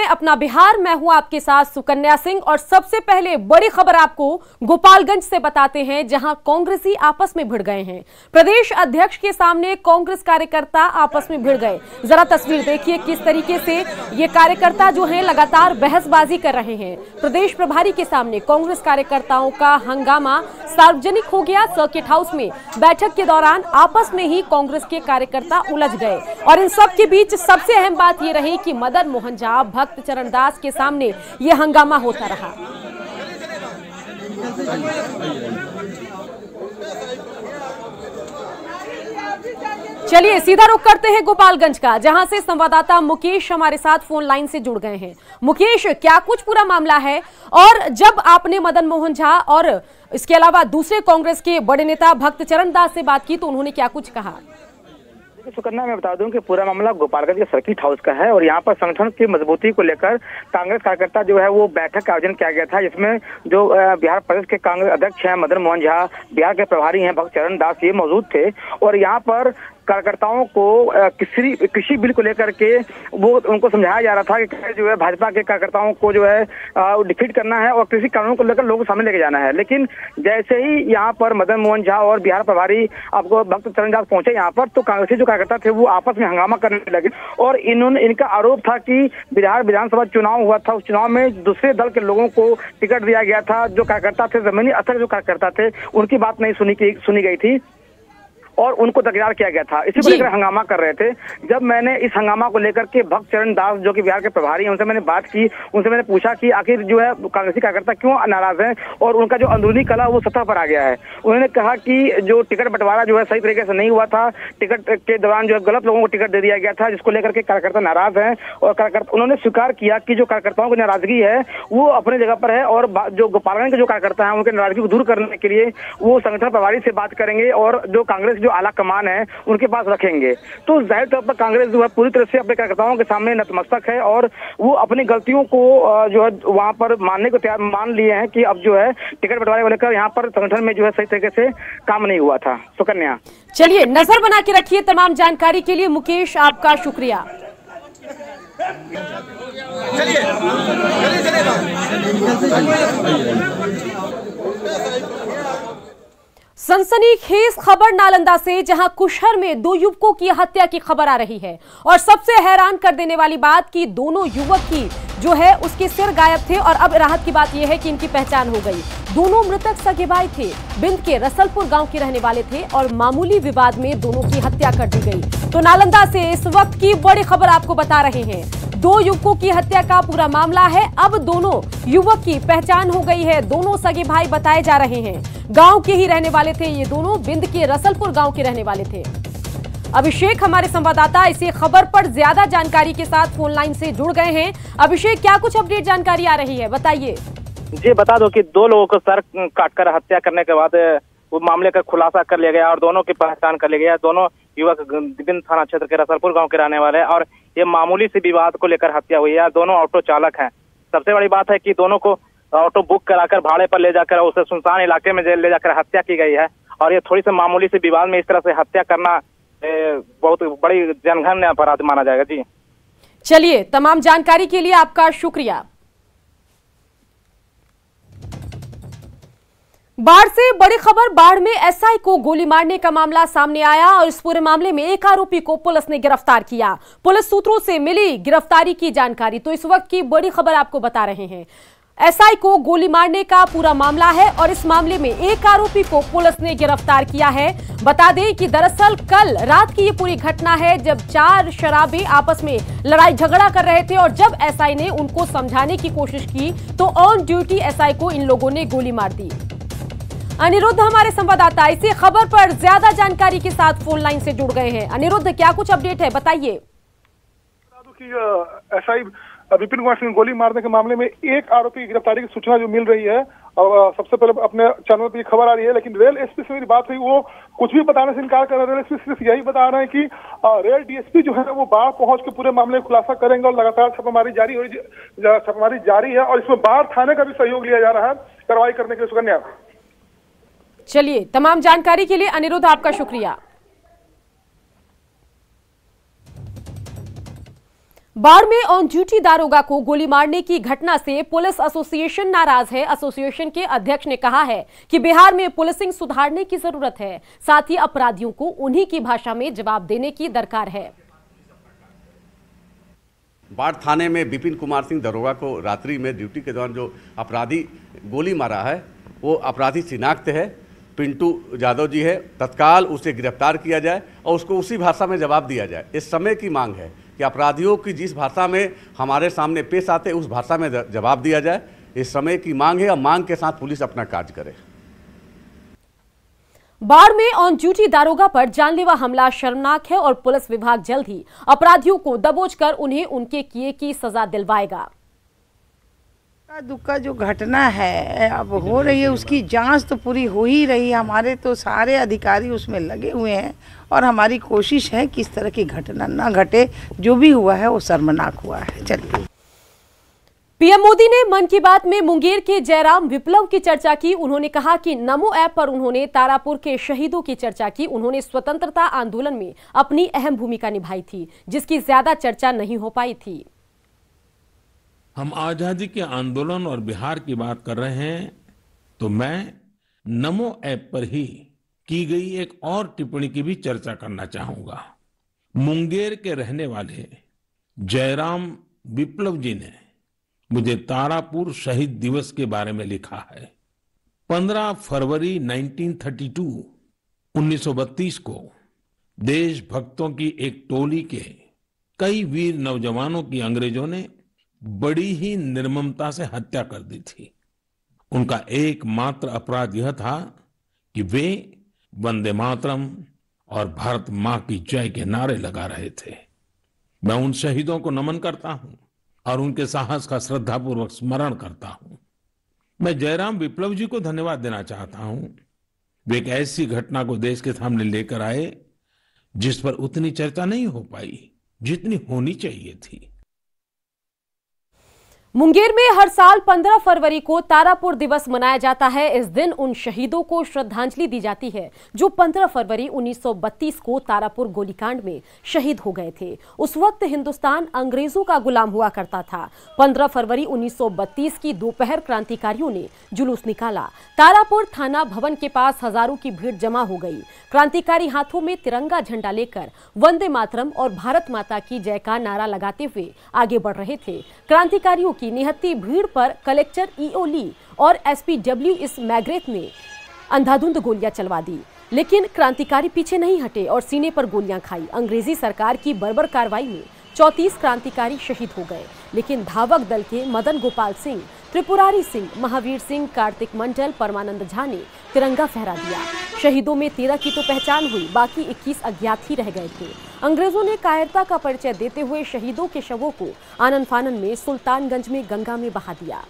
अपना बिहार। मैं हूं आपके साथ सुकन्या सिंह और सबसे पहले बड़ी खबर आपको गोपालगंज से बताते हैं, जहां कांग्रेसी आपस में भिड़ गए हैं। प्रदेश अध्यक्ष के सामने कांग्रेस कार्यकर्ता आपस में भिड़ गए। जरा तस्वीर देखिए किस तरीके से ये कार्यकर्ता जो हैं लगातार बहसबाजी कर रहे हैं। प्रदेश प्रभारी के सामने कांग्रेस कार्यकर्ताओं का हंगामा सार्वजनिक हो गया। सर्किट हाउस में बैठक के दौरान आपस में ही कांग्रेस के कार्यकर्ता उलझ गए और इन सब के बीच सबसे अहम बात यह रही कि मदन मोहन झा भक्त चरण दास के सामने यह हंगामा होता रहा। चलिए सीधा रुख करते हैं गोपालगंज का, जहां से संवाददाता मुकेश हमारे साथ फोन लाइन से जुड़ गए हैं। मुकेश, क्या कुछ पूरा मामला है और जब आपने मदन मोहन झा और इसके अलावा दूसरे कांग्रेस के बड़े नेता भक्त चरण दास से बात की तो उन्होंने क्या कुछ कहा? सुकन्या, मैं बता दूं कि पूरा मामला गोपालगंज के सर्किट हाउस का है और यहाँ पर संगठन की मजबूती को लेकर कांग्रेस कार्यकर्ता जो है वो बैठक का आयोजन किया गया था, जिसमें जो बिहार प्रदेश के कांग्रेस अध्यक्ष हैं मदन मोहन झा, बिहार के प्रभारी हैं भक्त चरण दास, ये मौजूद थे। और यहाँ पर कार्यकर्ताओं को कृषि बिल को लेकर के वो उनको समझाया जा रहा था कि जो है भाजपा के कार्यकर्ताओं को जो है डिफीट करना है और कृषि कानून को लेकर लोगों को सामने लेके जाना है। लेकिन जैसे ही यहाँ पर मदन मोहन झा और बिहार प्रभारी आपको भक्त चरण दास पहुंचे यहाँ पर, तो कांग्रेसी जो कार्यकर्ता थे वो आपस में हंगामा करने लगे और इनका आरोप था कि बिहार विधानसभा चुनाव हुआ था, उस चुनाव में दूसरे दल के लोगों को टिकट दिया गया था। जो कार्यकर्ता थे, जमीनी स्तर जो कार्यकर्ता थे, उनकी बात नहीं सुनी गई थी और उनको दरकिनार किया गया था। इसी को लेकर हंगामा कर रहे थे। जब मैंने इस हंगामा को लेकर के भक्त चरण दास जो कि बिहार के प्रभारी हैं, उनसे मैंने बात की, उनसे मैंने पूछा कि आखिर जो है कांग्रेसी कार्यकर्ता क्यों नाराज हैं और उनका जो अंदरूनी कला वो सतह पर आ गया है। उन्होंने कहा कि जो टिकट बंटवारा जो है सही तरीके से नहीं हुआ था, टिकट के दौरान जो है गलत लोगों को टिकट दे दिया गया था, जिसको लेकर के कार्यकर्ता नाराज हैं। और उन्होंने स्वीकार किया कि जो कार्यकर्ताओं की नाराजगी है वो अपनी जगह पर है और जो गोपालगंज के जो कार्यकर्ता हैं उनकी नाराजगी को दूर करने के लिए वो संगठन प्रभारी से बात करेंगे और जो कांग्रेस जो आला कमान है उनके पास रखेंगे। तो जाहिर तौर पर कांग्रेस जो है पूरी तरह से अपने कार्यकर्ताओं के सामने नतमस्तक है और वो अपनी गलतियों को जो है वहां पर मानने को तैयार मान लिए हैं कि अब जो है टिकट बंटवारे को लेकर यहाँ पर संगठन में जो है सही तरीके से काम नहीं हुआ था। सुकन्या, चलिए नजर बना के रखिए। तमाम जानकारी के लिए मुकेश आपका शुक्रिया। सनसनीखेज खबर नालंदा से, जहां कुशहर में 2 युवकों की हत्या की खबर आ रही है और सबसे हैरान कर देने वाली बात कि दोनों युवक की जो है उसके सिर गायब थे और अब राहत की बात यह है कि इनकी पहचान हो गई। दोनों मृतक सगे भाई थे, बिंद के रसलपुर गांव के रहने वाले थे और मामूली विवाद में दोनों की हत्या कर दी गई। तो नालंदा से इस वक्त की बड़ी खबर आपको बता रहे हैं। 2 युवकों की हत्या का पूरा मामला है। अब दोनों युवक की पहचान हो गई है। दोनों सगे भाई बताए जा रहे हैं, गांव के ही रहने वाले थे। ये दोनों बिंद के रसलपुर गांव के रहने वाले थे। अभिषेक हमारे संवाददाता इसी खबर पर ज्यादा जानकारी के साथ फोन लाइन से जुड़ गए हैं। अभिषेक, क्या कुछ अपडेट जानकारी आ रही है, बताइए। जी बता दो कि 2 लोगों को सर काटकर हत्या करने के बाद वो मामले का खुलासा कर लिया गया और दोनों की पहचान कर लिया गया। दोनों युवक विभिन्न थाना क्षेत्र के रसलपुर गांव के रहने वाले हैं और ये मामूली सी विवाद को लेकर हत्या हुई है। दोनों ऑटो चालक हैं। सबसे बड़ी बात है कि दोनों को ऑटो बुक कराकर भाड़े पर ले जाकर उसे सुनसान इलाके में ले जाकर हत्या की गई है और ये थोड़ी सी मामूली सी विवाद में इस तरह से हत्या करना बहुत बड़ी जनघन्य अपराध माना जाएगा। जी चलिए, तमाम जानकारी के लिए आपका शुक्रिया। बाढ़ से बड़ी खबर, बाढ़ में एसआई को गोली मारने का मामला सामने आया और इस पूरे मामले में एक आरोपी को पुलिस ने गिरफ्तार किया। पुलिस सूत्रों से मिली गिरफ्तारी की जानकारी। तो इस वक्त की बड़ी खबर आपको बता रहे हैं। एसआई को गोली मारने का पूरा मामला है और इस मामले में एक आरोपी को पुलिस ने गिरफ्तार किया है। बता दें कि दरअसल कल रात की ये पूरी घटना है, जब 4 शराबी आपस में लड़ाई झगड़ा कर रहे थे और जब एसआई ने उनको समझाने की कोशिश की तो ऑन ड्यूटी एसआई को इन लोगों ने गोली मार दी। अनिरुद्ध हमारे संवाददाता इसी खबर पर ज्यादा जानकारी के साथ फोन लाइन से जुड़ गए हैं। अनिरुद्ध, क्या कुछ अपडेट है, बताइए। एसआई विपिन कुमार सिंह गोली मारने के मामले में एक आरोपी की गिरफ्तारी की सूचना जो मिल रही है और सबसे पहले अपने चैनल पर खबर आ रही है, लेकिन रेल एसपी से मेरी बात हुई, वो कुछ भी बताने से इनकार कर रहे हैं। रेल एसपी सिर्फ यही बता रहे हैं कि रेल डीएसपी जो है वो बाढ़ पहुंच के पूरे मामले का खुलासा करेंगे और लगातार छापेमारी जारी है और इसमें बाढ़ थाने का भी सहयोग लिया जा रहा है कार्रवाई करने के लिए। सुकन्या, चलिए, तमाम जानकारी के लिए अनिरुद्ध आपका शुक्रिया। बाढ़ में ऑन ड्यूटी दारोगा को गोली मारने की घटना से पुलिस एसोसिएशन नाराज है। एसोसिएशन के अध्यक्ष ने कहा है कि बिहार में पुलिसिंग सुधारने की जरूरत है, साथ ही अपराधियों को उन्हीं की भाषा में जवाब देने की दरकार है। बाढ़ थाने में विपिन कुमार सिंह दरोगा को रात्रि में ड्यूटी के दौरान जो अपराधी गोली मारा है वो अपराधी शिनाख्त है, पिंटू यादव जी है। तत्काल उसे गिरफ्तार किया जाए और उसको उसी भाषा में जवाब दिया जाए। इस समय की मांग है कि अपराधियों की जिस भाषा में हमारे सामने पेश आते उस भाषा में जवाब दिया जाए। इस समय की मांग है और मांग के साथ पुलिस अपना कार्य करे। बाढ़ में ऑन ड्यूटी दारोगा पर जानलेवा हमला शर्मनाक है और पुलिस विभाग जल्द ही अपराधियों को दबोचकर उन्हें उनके किए की सजा दिलवाएगा। दुख का जो घटना है अब हो रही है उसकी जांच तो पूरी हो ही रही है। हमारे तो सारे अधिकारी उसमें लगे हुए हैं और हमारी कोशिश है कि इस तरह की घटना ना घटे। जो भी हुआ है वो शर्मनाक हुआ है। चलिए, पीएम मोदी ने मन की बात में मुंगेर के जयराम विप्लव की चर्चा की। उन्होंने कहा कि नमो ऐप पर उन्होंने तारापुर के शहीदों की चर्चा की। उन्होंने स्वतंत्रता आंदोलन में अपनी अहम भूमिका निभाई थी, जिसकी ज्यादा चर्चा नहीं हो पाई थी। हम आजादी के आंदोलन और बिहार की बात कर रहे हैं तो मैं नमो ऐप पर ही की गई एक और टिप्पणी की भी चर्चा करना चाहूंगा। मुंगेर के रहने वाले जयराम विप्लव जी ने मुझे तारापुर शहीद दिवस के बारे में लिखा है। 15 फरवरी 1932 को देशभक्तों की एक टोली के कई वीर नौजवानों की अंग्रेजों ने बड़ी ही निर्ममता से हत्या कर दी थी। उनका एकमात्र अपराध यह था कि वे वंदे मातरम और भारत मां की जय के नारे लगा रहे थे। मैं उन शहीदों को नमन करता हूं और उनके साहस का श्रद्धापूर्वक स्मरण करता हूं। मैं जयराम विप्लव जी को धन्यवाद देना चाहता हूं। वे एक ऐसी घटना को देश के सामने लेकर आए जिस पर उतनी चर्चा नहीं हो पाई जितनी होनी चाहिए थी। मुंगेर में हर साल 15 फरवरी को तारापुर दिवस मनाया जाता है। इस दिन उन शहीदों को श्रद्धांजलि दी जाती है जो 15 फरवरी 1932 को तारापुर गोलीकांड में शहीद हो गए थे। उस वक्त हिंदुस्तान अंग्रेजों का गुलाम हुआ करता था। 15 फरवरी 1932 की दोपहर क्रांतिकारियों ने जुलूस निकाला। तारापुर थाना भवन के पास हजारों की भीड़ जमा हो गई। क्रांतिकारी हाथों में तिरंगा झंडा लेकर वंदे मातरम और भारत माता की जय का नारा लगाते हुए आगे बढ़ रहे थे। क्रांतिकारियों की निहत्ती भीड़ पर कलेक्टर ईओ ली और एसपीडब्ल्यू इस मैग्रेथ ने अंधाधुंध गोलियां चलवा दी, लेकिन क्रांतिकारी पीछे नहीं हटे और सीने पर गोलियां खाई। अंग्रेजी सरकार की बर्बर कार्रवाई में 34 क्रांतिकारी शहीद हो गए, लेकिन धावक दल के मदन गोपाल सिंह, त्रिपुरारी सिंह, महावीर सिंह, कार्तिक मंडल, परमानंद झा ने तिरंगा फहरा दिया। शहीदों में 13 की तो पहचान हुई, बाकी 21 अज्ञात ही रह गए थे। अंग्रेजों ने कायरता का परिचय देते हुए शहीदों के शवों को आनन फानन में सुल्तानगंज में गंगा में बहा दिया।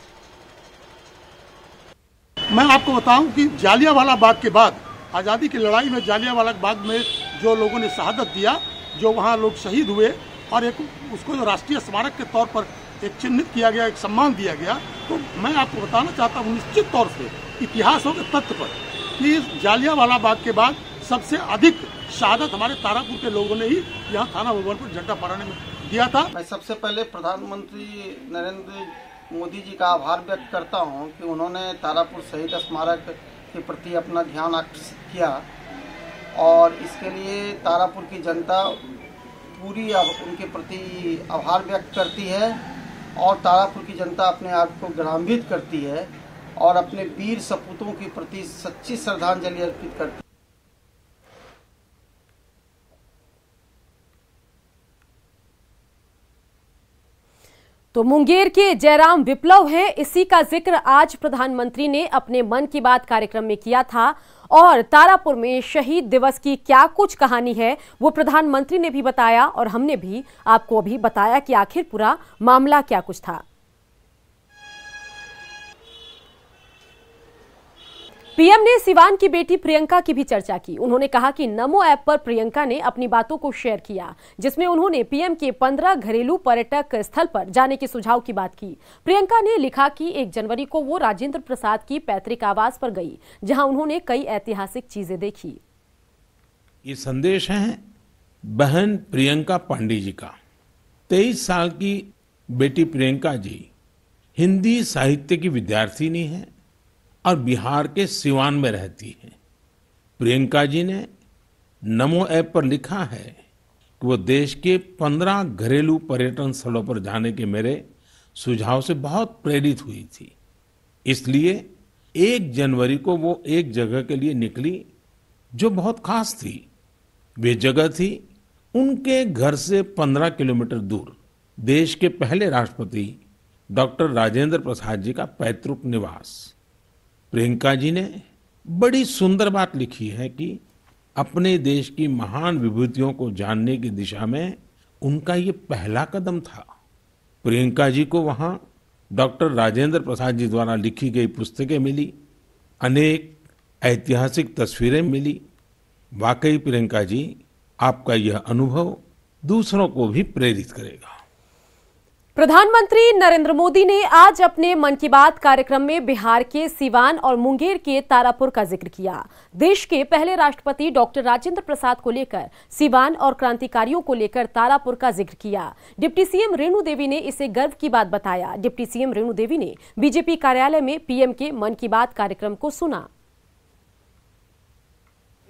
मैं आपको बताऊं कि जालियांवाला बाग के बाद आज़ादी की लड़ाई में जालियांवाला बाग में जो लोगों ने शहादत दिया, जो वहाँ लोग शहीद हुए और एक उसको जो राष्ट्रीय स्मारक के तौर पर एक चिन्हित किया गया, एक सम्मान दिया गया, तो मैं आपको बताना चाहता हूँ निश्चित तौर से इतिहासों के तथ्य पर कि जालियांवाला बाग के बाद सबसे अधिक शहादत हमारे तारापुर के लोगों ने ही यहाँ थाना भवन पर झंडा फहराने में दिया था। मैं सबसे पहले प्रधानमंत्री नरेंद्र मोदी जी का आभार व्यक्त करता हूँ कि उन्होंने तारापुर शहीद स्मारक के प्रति अपना ध्यान आकर्षित किया और इसके लिए तारापुर की जनता पूरी उनके प्रति आभार व्यक्त करती है और तारापुर की जनता अपने आप को गौरवान्वित करती है और अपने वीर सपूतों के प्रति सच्ची श्रद्धांजलि अर्पित करती है। तो मुंगेर के जयराम विप्लव हैं। इसी का जिक्र आज प्रधानमंत्री ने अपने मन की बात कार्यक्रम में किया था और तारापुर में शहीद दिवस की क्या कुछ कहानी है वो प्रधानमंत्री ने भी बताया और हमने भी आपको अभी बताया कि आखिर पूरा मामला क्या कुछ था। पीएम ने सिवान की बेटी प्रियंका की भी चर्चा की। उन्होंने कहा कि नमो ऐप पर प्रियंका ने अपनी बातों को शेयर किया, जिसमें उन्होंने पीएम के 15 घरेलू पर्यटक स्थल पर जाने के सुझाव की बात की। प्रियंका ने लिखा कि 1 जनवरी को वो राजेंद्र प्रसाद की पैतृक आवास पर गई, जहां उन्होंने कई ऐतिहासिक चीजें देखी। ये संदेश है बहन प्रियंका पांडे जी का। 23 साल की बेटी प्रियंका जी हिंदी साहित्य की विद्यार्थिनी है और बिहार के सिवान में रहती है। प्रियंका जी ने नमो ऐप पर लिखा है कि वो देश के 15 घरेलू पर्यटन स्थलों पर जाने के मेरे सुझाव से बहुत प्रेरित हुई थी, इसलिए 1 जनवरी को वो एक जगह के लिए निकली जो बहुत खास थी। वे जगह थी उनके घर से 15 किलोमीटर दूर देश के पहले राष्ट्रपति डॉक्टर राजेंद्र प्रसाद जी का पैतृक निवास। प्रियंका जी ने बड़ी सुंदर बात लिखी है कि अपने देश की महान विभूतियों को जानने की दिशा में उनका ये पहला कदम था। प्रियंका जी को वहां डॉक्टर राजेंद्र प्रसाद जी द्वारा लिखी गई पुस्तकें मिली, अनेक ऐतिहासिक तस्वीरें मिली। वाकई प्रियंका जी, आपका यह अनुभव दूसरों को भी प्रेरित करेगा। प्रधानमंत्री नरेंद्र मोदी ने आज अपने मन की बात कार्यक्रम में बिहार के सिवान और मुंगेर के तारापुर का जिक्र किया। देश के पहले राष्ट्रपति डॉक्टर राजेंद्र प्रसाद को लेकर सिवान और क्रांतिकारियों को लेकर तारापुर का जिक्र किया। डिप्टी सीएम रेणु देवी ने इसे गर्व की बात बताया। डिप्टी सीएम रेणु देवी ने बीजेपी कार्यालय में पीएम के मन की बात कार्यक्रम को सुना।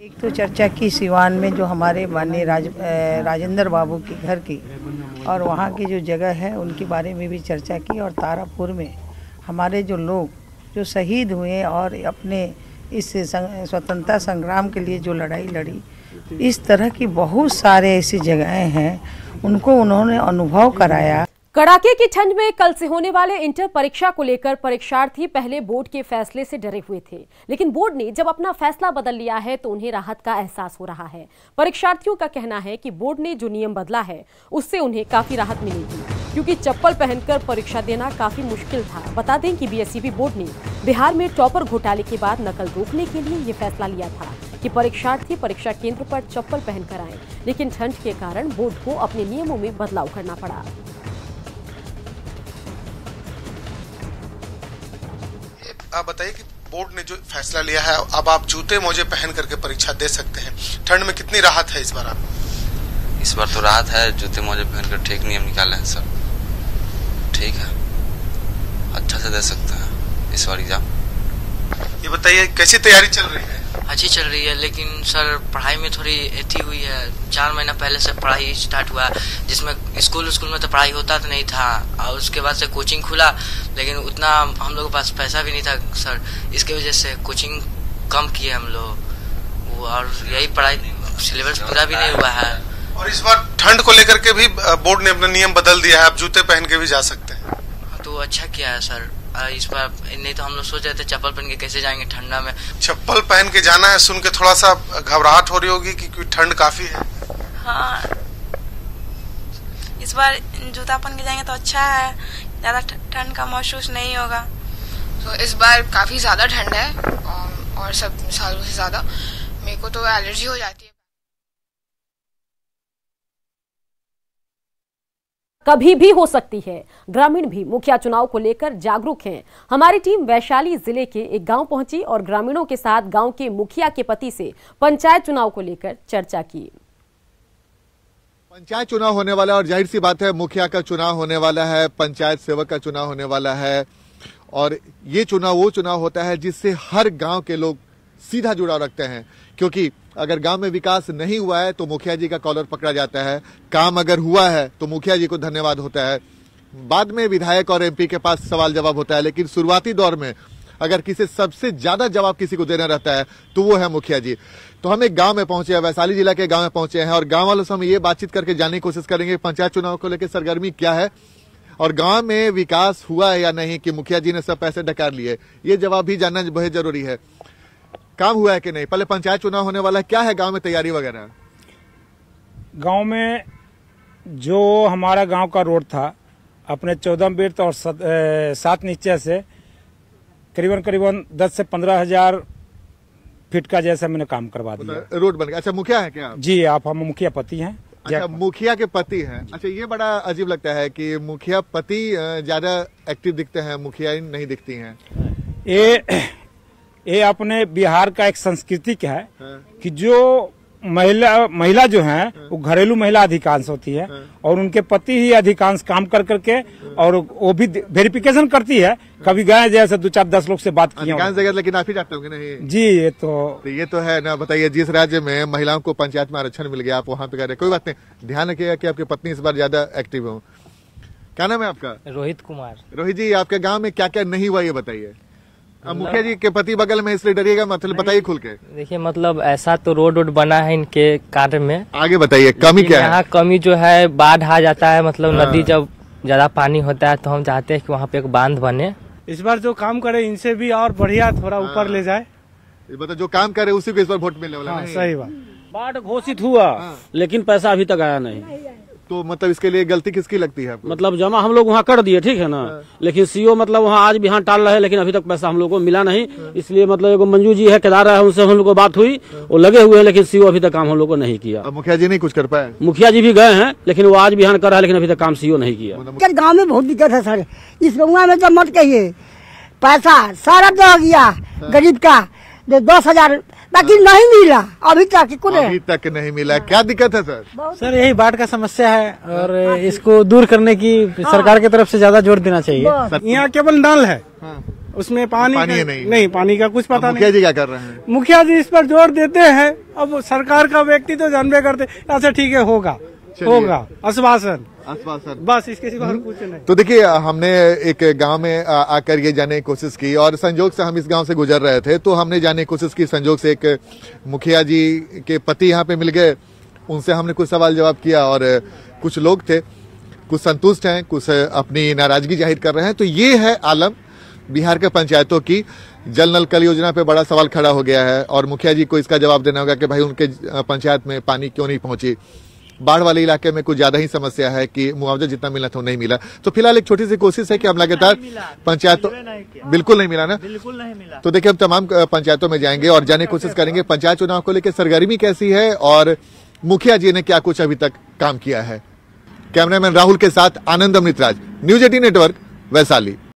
एक तो चर्चा की सिवान में जो हमारे माननीय राजेंद्र बाबू के घर की और वहाँ की जो जगह है उनके बारे में भी चर्चा की, और तारापुर में हमारे जो लोग जो शहीद हुए और अपने इस स्वतंत्रता संग्राम के लिए जो लड़ाई लड़ी, इस तरह की बहुत सारे ऐसी जगहें हैं, उनको उन्होंने अनुभव कराया। कड़ाके की ठंड में कल से होने वाले इंटर परीक्षा को लेकर परीक्षार्थी पहले बोर्ड के फैसले से डरे हुए थे, लेकिन बोर्ड ने जब अपना फैसला बदल लिया है तो उन्हें राहत का एहसास हो रहा है। परीक्षार्थियों का कहना है कि बोर्ड ने जो नियम बदला है उससे उन्हें काफी राहत मिलेगी, क्योंकि चप्पल पहनकर परीक्षा देना काफी मुश्किल था। बता दें कि बीएसईबी बोर्ड ने बिहार में टॉपर घोटाले के बाद नकल रोकने के लिए ये फैसला लिया था कि परीक्षार्थी परीक्षा केंद्र पर चप्पल पहनकर आए, लेकिन ठंड के कारण बोर्ड को अपने नियमों में बदलाव करना पड़ा। आप बताइए कि बोर्ड ने जो फैसला लिया है, अब आप जूते मोजे पहन करके परीक्षा दे सकते हैं। ठंड में कितनी राहत है इस बार? आप इस बार तो राहत है, जूते मोजे पहनकर ठीक नियम निकाले हैं सर। ठीक है, अच्छा से दे सकते हैं इस बार एग्जाम। ये बताइए कैसी तैयारी चल रही है? अच्छी चल रही है, लेकिन सर पढ़ाई में थोड़ी एथी हुई है। 4 महीना पहले से पढ़ाई स्टार्ट हुआ, जिसमें स्कूल में तो पढ़ाई होता तो नहीं था, और उसके बाद से कोचिंग खुला, लेकिन उतना हम लोग के पास पैसा भी नहीं था सर। इसके वजह से कोचिंग कम किए हम लोग, और यही पढ़ाई सिलेबस पूरा भी नहीं हुआ है। और इस बार ठंड को लेकर के भी बोर्ड ने अपना नियम बदल दिया है, आप जूते पहन के भी जा सकते हैं। तो अच्छा किया है सर। इस बार नहीं तो हम लोग सोच रहे थे चप्पल पहन के कैसे जाएंगे ठंडा में। चप्पल पहन के जाना है, सुन के थोड़ा सा घबराहट हो रही होगी क्योंकि ठंड काफी है। हाँ, इस बार जूता पहन के जाएंगे तो अच्छा है, ज्यादा ठंड का महसूस नहीं होगा। तो इस बार काफी ज्यादा ठंड है, और सब सालों से ज्यादा मेरे को तो एलर्जी हो जाती है। कभी भी हो सकती है। ग्रामीण भी मुखिया चुनाव को लेकर जागरूक हैं। हमारी टीम वैशाली जिले के एक गांव पहुंची और ग्रामीणों के साथ गांव के मुखिया के पति से पंचायत चुनाव को लेकर चर्चा की। पंचायत चुनाव होने वाला है और जाहिर सी बात है मुखिया का चुनाव होने वाला है, पंचायत सेवक का चुनाव होने वाला है, और ये चुनाव वो चुनाव होता है जिससे हर गांव के लोग सीधा जुड़ाव रखते हैं, क्योंकि अगर गांव में विकास नहीं हुआ है तो मुखिया जी का कॉलर पकड़ा जाता है, काम अगर हुआ है तो मुखिया जी को धन्यवाद होता है, बाद में विधायक और एमपी के पास सवाल जवाब होता है, लेकिन शुरुआती दौर में अगर किसी सबसे ज्यादा जवाब किसी को देना रहता है तो वो है मुखिया जी। तो हम एक गांव में पहुंचे हैं, वैशाली जिला के गांव में पहुंचे हैं, और गांव वालों से हम ये बातचीत करके जानने की कोशिश करेंगे पंचायत चुनाव को लेकर सरगर्मी क्या है और गांव में विकास हुआ है या नहीं, कि मुखिया जी ने सब पैसे डकार लिए, ये जवाब भी जानना बहुत जरूरी है। काम हुआ है कि नहीं, पहले पंचायत चुनाव होने वाला है, क्या है गांव में तैयारी वगैरह? गांव में जो हमारा गांव का रोड था अपने 14 बिर्थ और 7 नीचे से करीबन 10 से 15 हजार फीट का जैसा मैंने काम करवा दिया। रोड बन गया। अच्छा, मुखिया है क्या आप? जी, आप हम मुखिया पति हैं। अच्छा, मुखिया के पति हैं। अच्छा, ये बड़ा अजीब लगता है कि मुखिया पति ज्यादा एक्टिव दिखते हैं, मुखिया नहीं दिखती हैं। ये अपने बिहार का एक संस्कृति है कि जो महिला जो है वो घरेलू महिला अधिकांश होती है और उनके पति ही अधिकांश काम कर करके, और वो भी वेरिफिकेशन करती है। कभी गए जैसे 2-4-10 लोग से बात की अधिकांश जगह, लेकिन आप ही जाते होंगे नहीं जी। ये तो है ना। बताइए, जिस राज्य में महिलाओं को पंचायत में आरक्षण मिल गया, आप वहाँ पे कह रहे, कोई बात नहीं, ध्यान रखिएगा कि आपकी पत्नी इस बार ज्यादा एक्टिव हो। क्या नाम है आपका? रोहित कुमार। रोहित जी, आपके गाँव में क्या क्या नहीं हुआ ये बताइए। अब मुखिया जी के पति बगल में, इसलिए डरिएगा, मतलब बताइए खुल के। देखिए, मतलब ऐसा तो रोड बना है इनके कार्य में। आगे बताइए, कमी क्या है? यहाँ कमी जो है, बाढ़ आ जाता है, मतलब नदी जब ज्यादा पानी होता है तो हम चाहते हैं कि वहाँ पे एक बांध बने। इस बार जो काम करे इनसे भी और बढ़िया थोड़ा ऊपर ले जाए। मतलब जो काम करे उसी को इस बार वोट मिलने वाला है। सही बात। बाढ़ घोषित हुआ लेकिन पैसा अभी तक आया नहीं। तो मतलब इसके लिए गलती किसकी लगती है आपको? मतलब जमा हम लोग वहाँ कर दिए, ठीक है ना, लेकिन सीओ मतलब वहाँ आज बिहान टाल रहे हैं, लेकिन अभी तक पैसा हम लोग को मिला नहीं। इसलिए मतलब एगो मंजू जी है केदार है, उनसे हम लोग को बात हुई, वो लगे हुए हैं, लेकिन सीओ अभी तक काम हम लोग को नहीं किया। मुखिया जी नहीं कुछ कर पाए? मुखिया जी भी गए हैं, लेकिन वो आज बिहान कर रहा है, लेकिन अभी तक काम सीओ नहीं किया। गाँव में बहुत दिक्कत है सर, इस गाँव में तो मत कहिए, पैसा सारा दे गया गरीब का 10,000, बाकी नहीं मिला अभी तक नहीं मिला। क्या दिक्कत है सर? सर यही बाढ़ का समस्या है और इसको दूर करने की सरकार की तरफ से ज्यादा जोर देना चाहिए। यहाँ केवल नल है, उसमें पानी नहीं, पानी का कुछ पता नहीं। मुखिया जी क्या कर रहे हैं? मुखिया जी इस पर जोर देते हैं। अब सरकार का व्यक्ति तो जानबे करते, अच्छा ठीक है, होगा आश्वासन, बस इसके सिवा कुछ नहीं। तो देखिए, हमने एक गांव में आकर ये जानने की कोशिश की और संजोग से हम इस गांव से गुजर रहे थे, तो हमने जानने की कोशिश की। संजोग से एक मुखिया जी के पति यहाँ पे मिल गए, उनसे हमने कुछ सवाल जवाब किया और कुछ लोग थे, कुछ संतुष्ट हैं, कुछ अपनी नाराजगी जाहिर कर रहे हैं। तो ये है आलम बिहार के पंचायतों की। जल नल कल योजना पे बड़ा सवाल खड़ा हो गया है और मुखिया जी को इसका जवाब देना होगा कि भाई उनके पंचायत में पानी क्यों नहीं पहुंची। बाढ़ वाले इलाके में कुछ ज्यादा ही समस्या है कि मुआवजा जितना मिला था नहीं मिला। तो फिलहाल एक छोटी सी कोशिश है कि हम लगातार पंचायतों, बिल्कुल नहीं मिला ना, बिल्कुल नहीं मिला। तो देखिए, हम तमाम पंचायतों में जाएंगे और जानने की कोशिश करेंगे पंचायत चुनाव को लेकर सरगर्मी कैसी है और मुखिया जी ने क्या कुछ अभी तक काम किया है। कैमरामैन राहुल के साथ आनंद अमृतराज, न्यूज 18 नेटवर्क, वैशाली।